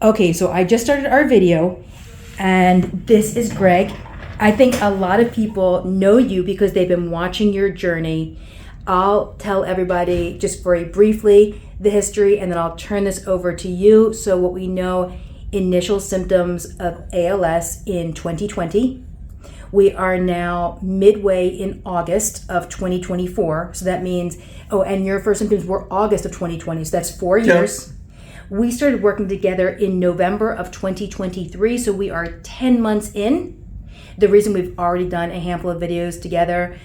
Okay, so I just started our video, and this is Greg. I think a lot of people know you because they've been watching your journey. I'll tell everybody just very briefly the history, and then I'll turn this over to you. So what we know, initial symptoms of ALS in 2020. We are now midway in August of 2024. So that means, and your first symptoms were August of 2020. So that's 4 years. Yep. We started working together in November of 2023. So we are 10 months in. The reason we've already done a handful of videos together,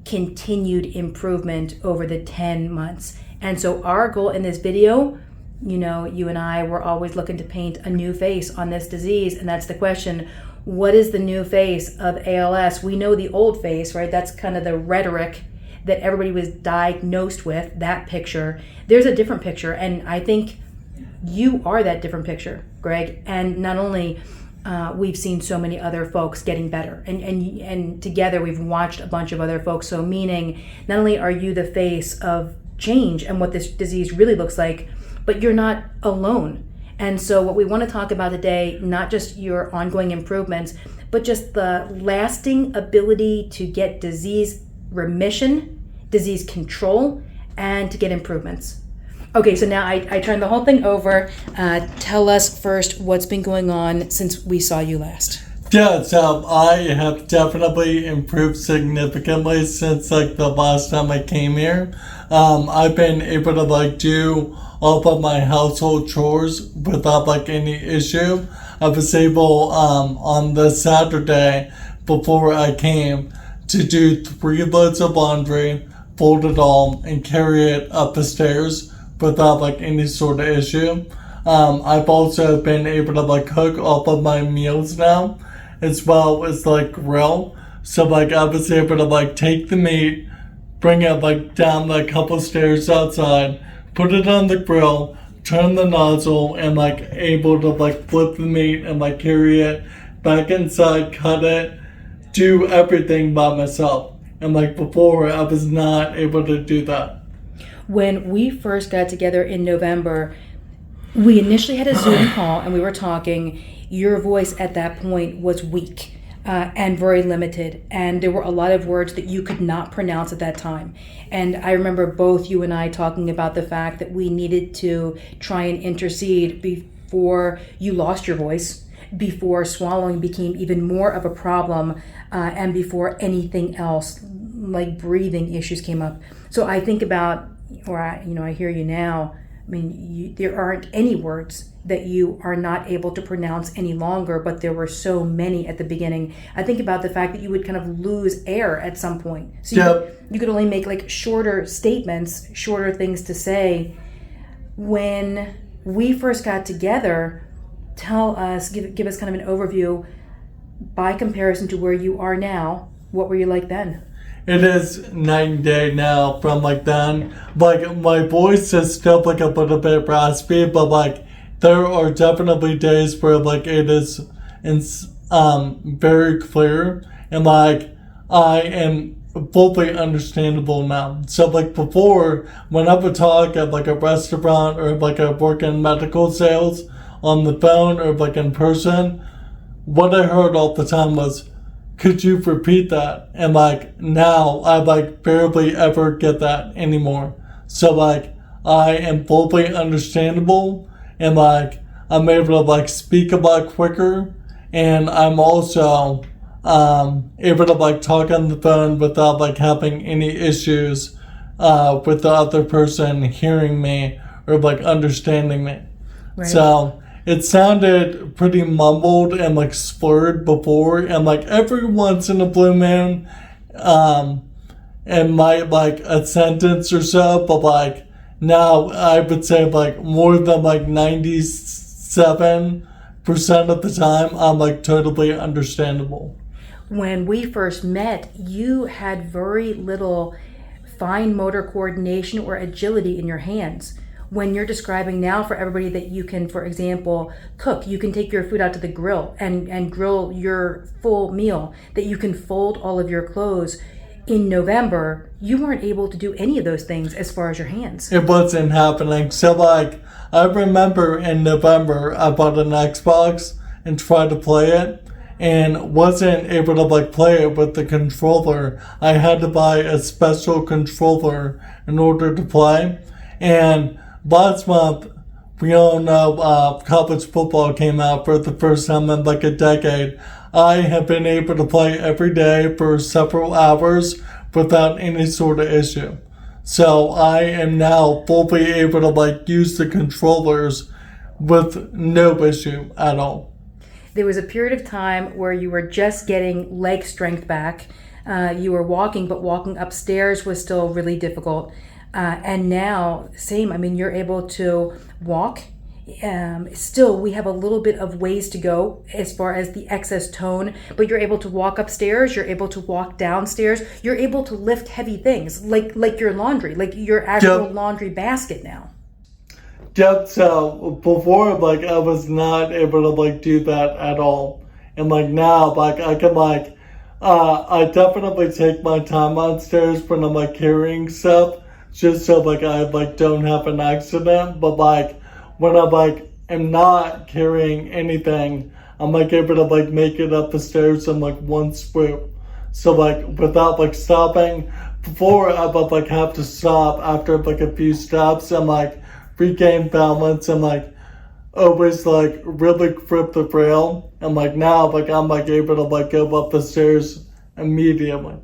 continued improvement over the 10 months. And so our goal in this video, you and I were always looking to paint a new face on this disease. And that's the question. What is the new face of ALS? We know the old face, right? That's kind of the rhetoric that everybody was diagnosed with, that picture. There's a different picture, and I think you are that different picture, Greg. And not only we've seen so many other folks getting better, and together we've watched a bunch of other folks. So meaning, not only are you the face of change and what this disease really looks like, but you're not alone. And so what we want to talk about today, not just your ongoing improvements, but just the lasting ability to get disease remission, disease control, and to get improvements. Okay, so now I turn the whole thing over. Tell us first what's been going on since we saw you last. Yeah, so I have definitely improved significantly since the last time I came here. I've been able to do all of my household chores without any issue. I was able on the Saturday before I came to do 3 loads of laundry, fold it all, and carry it up the stairs without any sort of issue. I've also been able to cook all of my meals now, as well as grill. So I was able to take the meat, bring it down a couple stairs outside, put it on the grill, turn the nozzle, and able to flip the meat and carry it back inside, cut it, do everything by myself. And before, I was not able to do that. When we first got together in November, we initially had a Zoom call and we were talking. Your voice at that point was weak and very limited. And there were a lot of words that you could not pronounce at that time. And I remember both you and I talking about the fact that we needed to try and intercede before you lost your voice, before swallowing became even more of a problem, and before anything else like breathing issues came up. So I think about, I hear you now. I mean, there aren't any words that you are not able to pronounce any longer, but there were so many at the beginning. I think about the fact that you would kind of lose air at some point. So you could only make shorter statements, shorter things to say. When we first got together, tell us, give us kind of an overview by comparison to where you are now. What were you like then? It is night and day now from then. My voice is still a little bit raspy, but there are definitely days where it is very clear, and I am fully understandable now. So before, when I would talk at a restaurant or I work in medical sales on the phone or in person, what I heard all the time was, could you repeat that? And now I barely ever get that anymore. So I am fully understandable, and I'm able to speak a lot quicker, and I'm also able to talk on the phone without having any issues with the other person hearing me or understanding me. Right. So it sounded pretty mumbled and slurred before, and every once in a blue moon, it might a sentence or so, but now I would say more than 97% of the time I'm totally understandable. When we first met, you had very little fine motor coordination or agility in your hands. When you're describing now for everybody that you can, for example, cook, you can take your food out to the grill and grill your full meal, that you can fold all of your clothes, In November, you weren't able to do any of those things as far as your hands. It wasn't happening. So like, I remember in November, I bought an Xbox and tried to play it and wasn't able to like play it with the controller. I had to buy a special controller in order to play. And last month, we all know college football came out for the first time in like a decade. I have been able to play every day for several hours without any sort of issue. So I am now fully able to like use the controllers with no issue at all. There was a period of time where you were just getting leg strength back. You were walking, but walking upstairs was still really difficult. And now, same, I mean, you're able to walk. Still, we have a little bit of ways to go as far as the excess tone, but you're able to walk upstairs, you're able to walk downstairs, you're able to lift heavy things like your laundry, like your actual laundry basket now. Yep, so before, like, I was not able to, like, do that at all. And, like, now, like, I can, like, I definitely take my time on stairs when I'm, like, carrying stuff, just so, like, I, like, don't have an accident. But, like, when I, like, am not carrying anything, I'm, like, able to, like, make it up the stairs in, like, one swoop. So, like, without, like, stopping, before I would, like, have to stop after, like, a few steps and, like, regain balance and, like, always, like, really grip the rail. And, like, now, like, I'm, like, able to, like, go up the stairs immediately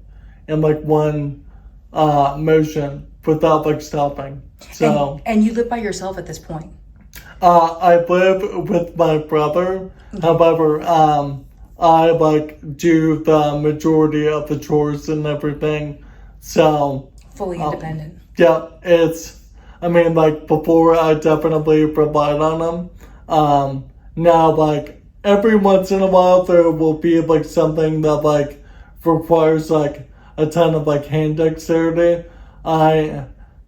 in, like, one motion without, like, stopping. So. And you live by yourself at this point? I live with my brother. However, I, like, do the majority of the chores and everything. So. Fully independent. Yeah, I mean, like, before I definitely relied on them. Now, like, every once in a while there will be, like, something that, like, requires, like, a ton of, like, hand dexterity. I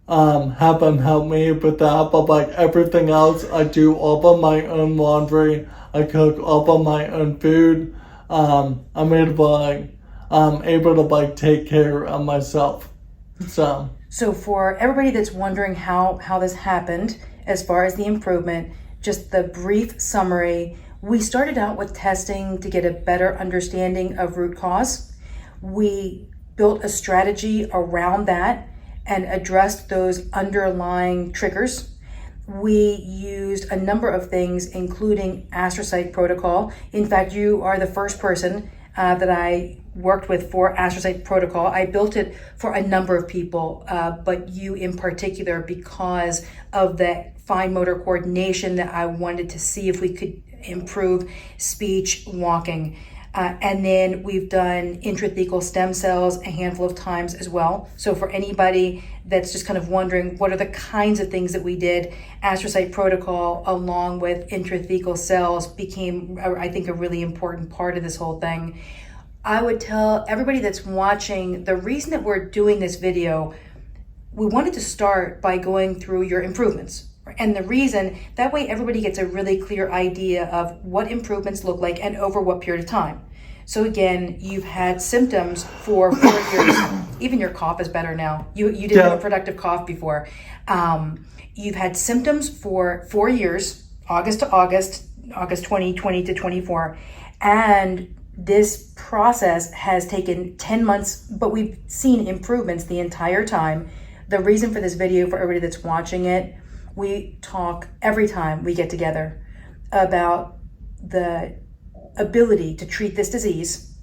have them help me with that, but, like, everything else, I do all of my own laundry. I cook all of my own food. I'm able to, like, take care of myself. So for everybody that's wondering how this happened, as far as the improvement, just the brief summary, we started out with testing to get a better understanding of root cause. We built a strategy around that and addressed those underlying triggers. We used a number of things, including ASITE protocol. In fact, you are the first person that I worked with for ASITE protocol. I built it for a number of people, but you in particular, because of that fine motor coordination that I wanted to see if we could improve speech, walking. And then we've done intrathecal stem cells a handful of times as well. So for anybody that's just kind of wondering what are the kinds of things that we did, ASITE protocol along with intrathecal cells became, I think, a really important part of this whole thing. I would tell everybody that's watching, the reason that we're doing this video, we wanted to start by going through your improvements. And the reason, that way everybody gets a really clear idea of what improvements look like and over what period of time. So again, you've had symptoms for 4 years. Even your cough is better now. You didn't have a productive cough before. You've had symptoms for 4 years, August to August 2020 to 24. And this process has taken 10 months, but we've seen improvements the entire time. The reason for this video, for everybody that's watching it, we talk every time we get together about the ability to treat this disease,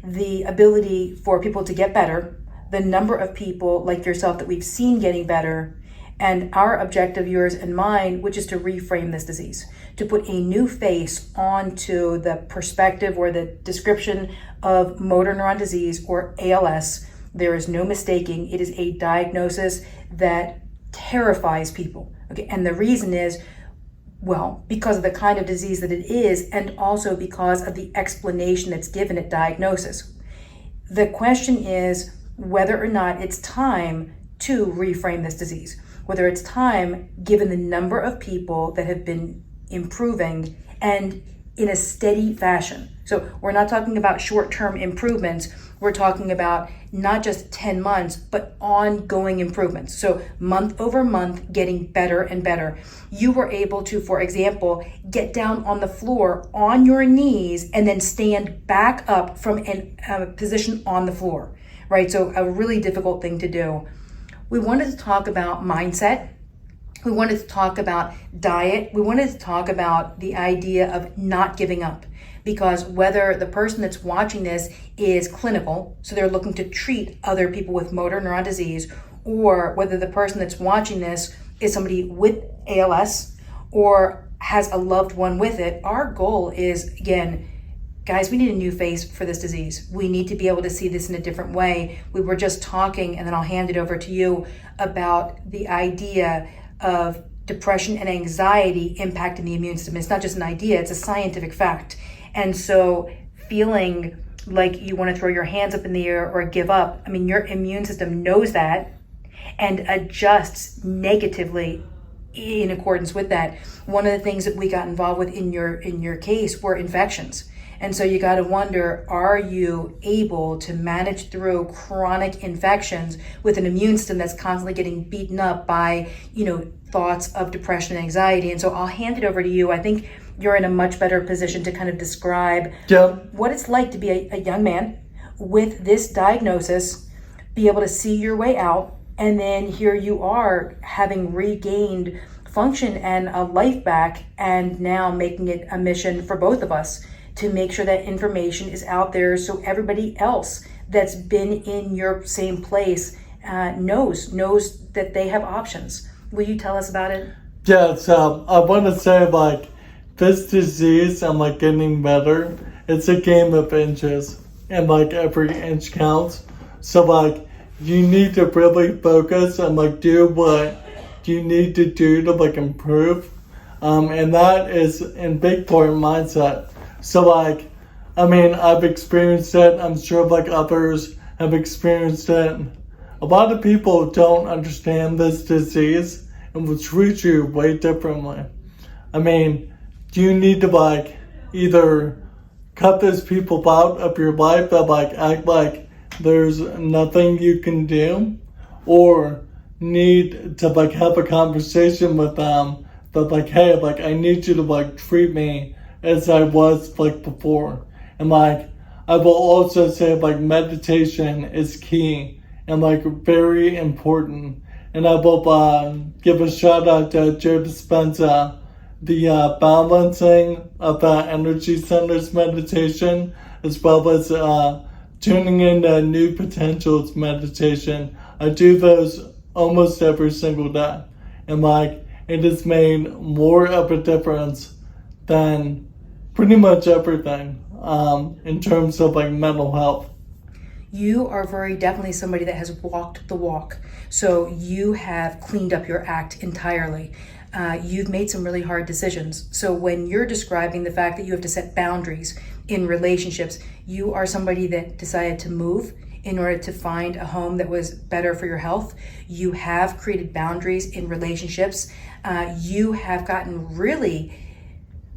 the ability for people to get better, the number of people like yourself that we've seen getting better, and our objective, yours and mine, which is to reframe this disease, to put a new face onto the perspective or the description of motor neuron disease, or ALS. There is no mistaking. It is a diagnosis that terrifies people. Okay, and the reason is, well, because of the kind of disease that it is, and also because of the explanation that's given at diagnosis. The question is whether or not it's time to reframe this disease, whether it's time, given the number of people that have been improving, and in a steady fashion. So we're not talking about short-term improvements. We're talking about not just 10 months, but ongoing improvements. So month over month, getting better and better. You were able to, for example, get down on the floor on your knees and then stand back up from a position on the floor, right? So a really difficult thing to do. We wanted to talk about mindset. We wanted to talk about diet. We wanted to talk about the idea of not giving up. Because whether the person that's watching this is clinical, so they're looking to treat other people with motor neuron disease, or whether the person that's watching this is somebody with ALS or has a loved one with it, our goal is, again, guys, we need a new face for this disease. We need to be able to see this in a different way. We were just talking, and then I'll hand it over to you, about the idea of depression and anxiety impacting the immune system. It's not just an idea, it's a scientific fact. And so feeling like you want to throw your hands up in the air or give up, I mean, your immune system knows that and adjusts negatively in accordance with that. One of the things that we got involved with in your case were infections. And so you got to wonder, are you able to manage through chronic infections with an immune system that's constantly getting beaten up by, thoughts of depression and anxiety? And so I'll hand it over to you. I think you're in a much better position to kind of describe what it's like to be a young man with this diagnosis, be able to see your way out, and then here you are having regained function and a life back, and now making it a mission for both of us to make sure that information is out there so everybody else that's been in your same place knows that they have options. Will you tell us about it? Yes, I want to say, this disease, I'm getting better. It's a game of inches, and every inch counts. So you need to really focus and do what you need to do to improve. And that is in big part mindset. So I've experienced it. I'm sure others have experienced it. A lot of people don't understand this disease and will treat you way differently. You need to either cut those people out of your life that act like there's nothing you can do, or need to have a conversation with them that hey, I need you to treat me as I was before. And I will also say meditation is key and very important. And I will give a shout out to Joe Dispenza, the balancing of energy centers meditation, as well as tuning into new potentials meditation. I do those almost every single day, and it has made more of a difference than pretty much everything in terms of mental health. You are very definitely somebody that has walked the walk. So you have cleaned up your act entirely. You've made some really hard decisions. So when you're describing the fact that you have to set boundaries in relationships, you are somebody that decided to move in order to find a home that was better for your health. You have created boundaries in relationships. You have gotten really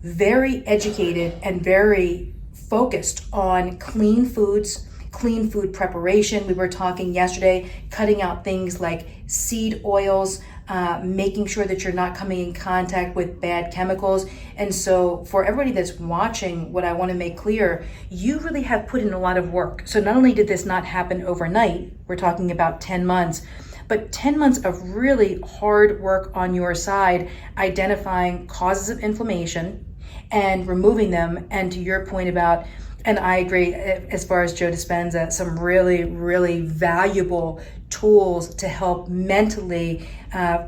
very educated and very focused on clean foods, clean food preparation. We were talking yesterday, cutting out things like seed oils, making sure that you're not coming in contact with bad chemicals. And so for everybody that's watching, what I want to make clear, you really have put in a lot of work. So not only did this not happen overnight, we're talking about 10 months, but 10 months of really hard work on your side, identifying causes of inflammation and removing them. And to your point about, and I agree, as far as Joe Dispenza, some really, really valuable tools to help mentally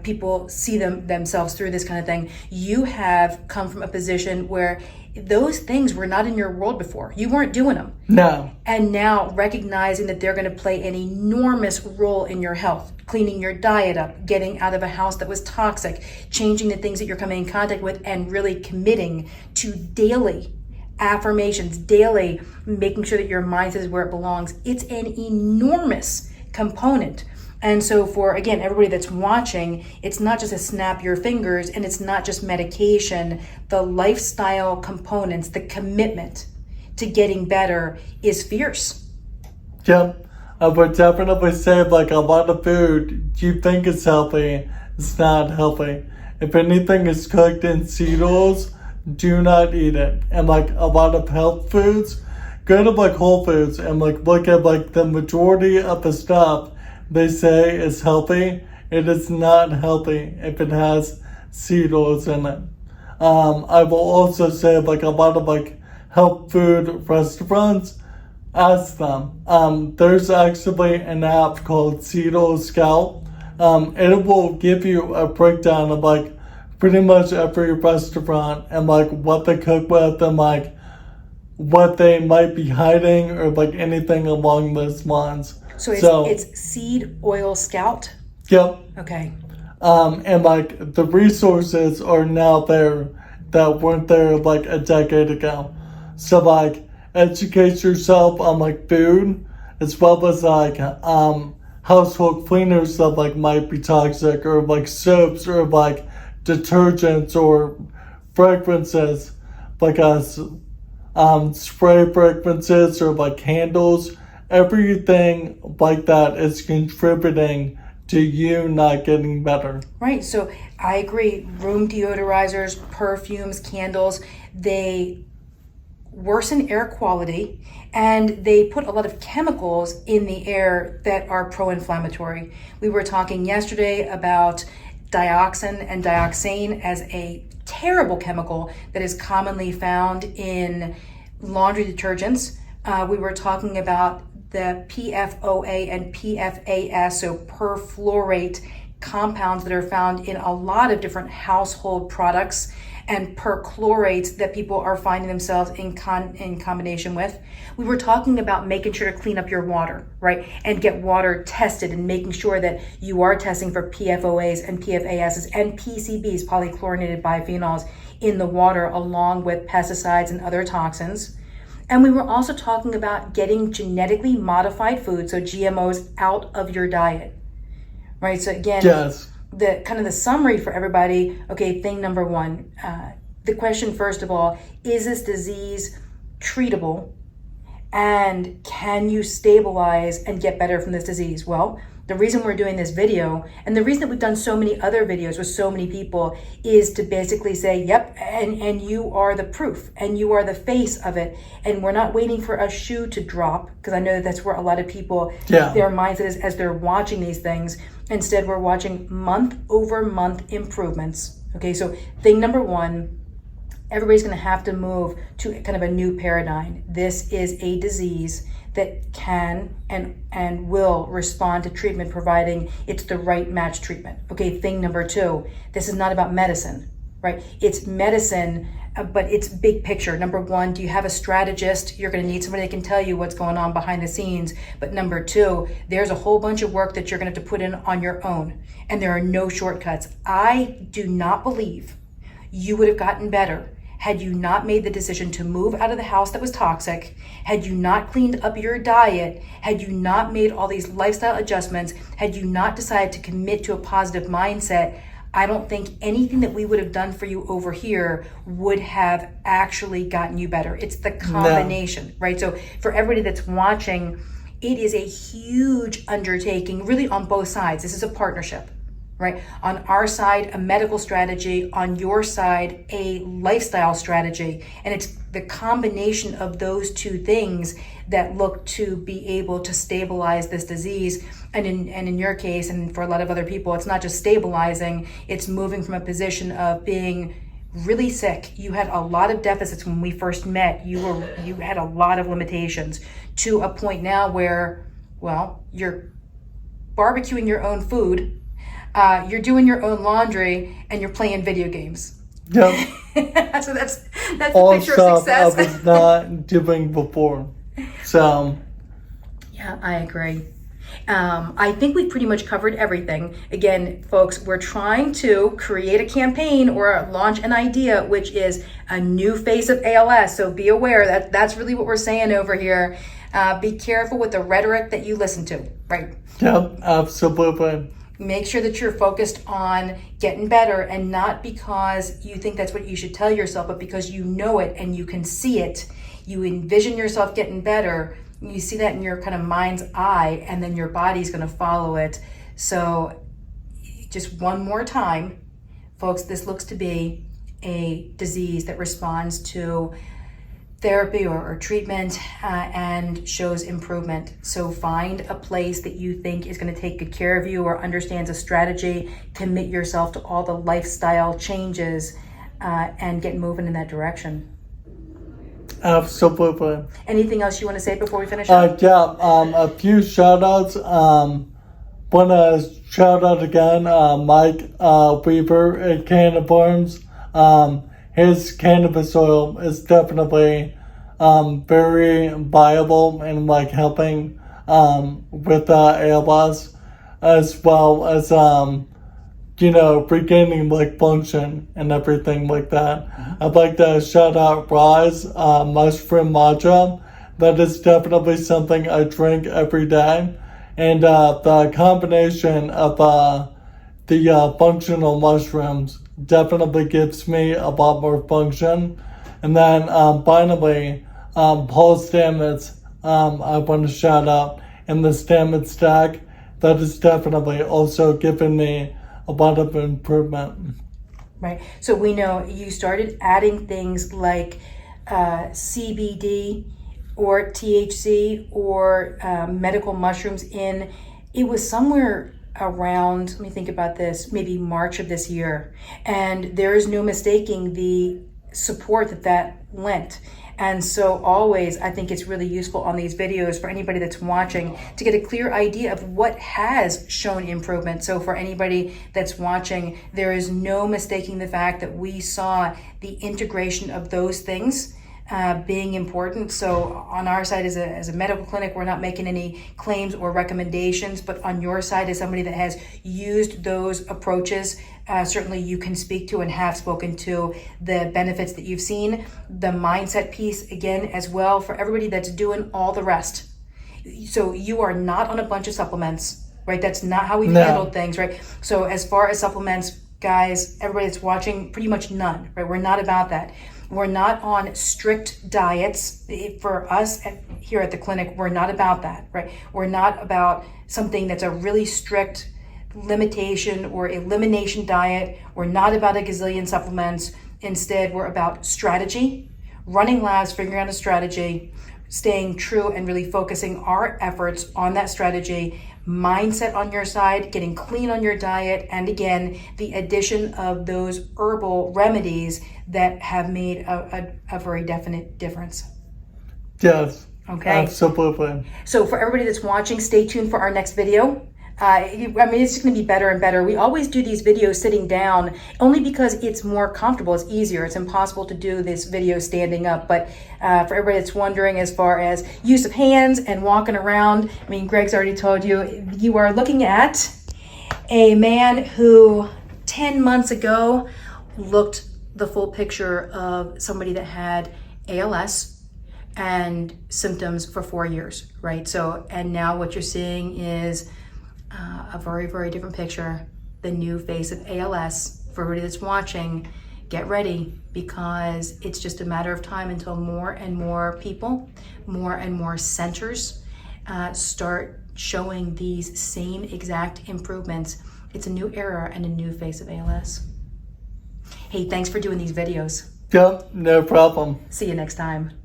people see themselves through this kind of thing. You have come from a position where those things were not in your world before. You weren't doing them. No. And now recognizing that they're going to play an enormous role in your health, cleaning your diet up, getting out of a house that was toxic, changing the things that you're coming in contact with, and really committing to daily affirmations, daily making sure that your mindset is where it belongs. It's an enormous component And so for, again, everybody that's watching, it's not just a snap your fingers, and it's not just medication. The lifestyle components, the commitment to getting better is fierce. Yep. I would definitely say like a lot of food you think is healthy, it's not healthy. If anything is cooked in cereals, do not eat it. And like a lot of health foods, go to like Whole Foods and like look at like the majority of the stuff they say is healthy. It is not healthy if it has cereals in it. I will also say like a lot of like health food restaurants, ask them. There's actually an app called Seedo Scout. It will give you a breakdown of like pretty much every restaurant and like what they cook with and like what they might be hiding or like anything along those lines. So it's Seed Oil Scout? Yep. Okay. And like the resources are now there that weren't there like a decade ago. So like educate yourself on like food as well as like household cleaners that like might be toxic, or like soaps or like detergents or fragrances, like spray fragrances or like candles. Everything like that is contributing to you not getting better. Right. So I agree. Room deodorizers, perfumes, candles, they worsen air quality, and they put a lot of chemicals in the air that are pro-inflammatory. We were talking yesterday about dioxin and dioxane as a terrible chemical that is commonly found in laundry detergents. We were talking about the PFOA and PFAS, so perfluorate compounds that are found in a lot of different household products, and perchlorates that people are finding themselves in combination with. We were talking about making sure to clean up your water, right? And get water tested and making sure that you are testing for PFOAs and PFASs and PCBs, polychlorinated biphenyls, in the water, along with pesticides and other toxins. And we were also talking about getting genetically modified food, so GMOs, out of your diet, right? So again, yes. The kind of the summary for everybody. Okay, thing number one, the question first of all, is this disease treatable, and can you stabilize and get better from this disease? Well, the reason we're doing this video, and the reason that we've done so many other videos with so many people, is to basically say, yep, and you are the proof, and you are the face of it. And we're not waiting for a shoe to drop, because I know that that's where a lot of people, their mindset is as they're watching these things. Instead, we're watching month over month improvements. Okay, so thing number one, everybody's going to have to move to kind of a new paradigm. This is a disease that can and will respond to treatment, providing it's the right match treatment. Okay, thing number two, this is not about medicine, right? It's medicine, but it's big picture. Number one, do you have a strategist? You're going to need somebody that can tell you what's going on behind the scenes. But number two, there's a whole bunch of work that you're going to have to put in on your own, and there are no shortcuts. I do not believe you would have gotten better had you not made the decision to move out of the house that was toxic, had you not cleaned up your diet, had you not made all these lifestyle adjustments, had you not decided to commit to a positive mindset. I don't think anything that we would have done for you over here would have actually gotten you better. It's the combination, right? So for everybody that's watching, it is a huge undertaking, really on both sides. This is a partnership, right? On our side, a medical strategy, on your side, a lifestyle strategy. And it's the combination of those two things that look to be able to stabilize this disease. And in your case, and for a lot of other people, it's not just stabilizing, it's moving from a position of being really sick. You had a lot of deficits when we first met. You had a lot of limitations, to a point now where, well, you're barbecuing your own food, you're doing your own laundry, and you're playing video games. Yep. So that's all the picture of success. I was not doing before. So yeah, I agree. I think we pretty much covered everything. Again, folks, we're trying to create a campaign or launch an idea, which is a new face of ALS. So be aware that that's really what we're saying over here. Be careful with the rhetoric that you listen to, right? Yep, absolutely. Make sure that you're focused on getting better, and not because you think that's what you should tell yourself, but because you know it and you can see it. You envision yourself getting better. You see that in your kind of mind's eye, and then your body's going to follow it. So just one more time, folks, this looks to be a disease that responds to therapy or treatment and shows improvement. So find a place that you think is going to take good care of you or understands a strategy. Commit yourself to all the lifestyle changes and get moving in that direction. Absolutely. Anything else you want to say before we finish up? A few shout outs. Want to shout out again Mike Weaver at Cannabis. His cannabis oil is definitely very viable and like helping with ALS, as well as regaining like function and everything like that. I'd like to shout out Rise mushroom matcha. That is definitely something I drink every day, and the combination of the functional mushrooms definitely gives me a lot more function. And then finally, Paul Stamets, I want to shout out, in the Stam Stack. That is definitely also given me a lot of improvement. Right. So we know you started adding things like CBD or THC or medical mushrooms in. It was somewhere around, let me think about this, maybe March of this year. And there is no mistaking the support that lent. And so always, I think it's really useful on these videos for anybody that's watching to get a clear idea of what has shown improvement. So for anybody that's watching, there is no mistaking the fact that we saw the integration of those things being important. So on our side as a medical clinic, we're not making any claims or recommendations, but on your side as somebody that has used those approaches, certainly you can speak to and have spoken to the benefits that you've seen. The mindset piece, again, as well, for everybody that's doing all the rest. So you are not on a bunch of supplements, right? That's not how we've handled things, right? So as far as supplements, guys, everybody that's watching, pretty much none, right? We're not about that. We're not on strict diets. For us here at the clinic, we're not about that, right? We're not about something that's a really strict limitation or elimination diet. We're not about a gazillion supplements. Instead, we're about strategy, running labs, figuring out a strategy, staying true and really focusing our efforts on that strategy, mindset on your side, getting clean on your diet, and again, the addition of those herbal remedies that have made a very definite difference. Yes. Okay. Absolutely. So for everybody that's watching, stay tuned for our next video. It's just going to be better and better. We always do these videos sitting down only because it's more comfortable. It's easier. It's impossible to do this video standing up. But for everybody that's wondering, as far as use of hands and walking around, Greg's already told you, you are looking at a man who 10 months ago looked the full picture of somebody that had ALS and symptoms for 4 years, right? So, and now what you're seeing is a very, very different picture, the new face of ALS. For everybody that's watching, get ready, because it's just a matter of time until more and more people, more and more centers start showing these same exact improvements. It's a new era and a new face of ALS. Hey, thanks for doing these videos. Yep, no problem. See you next time.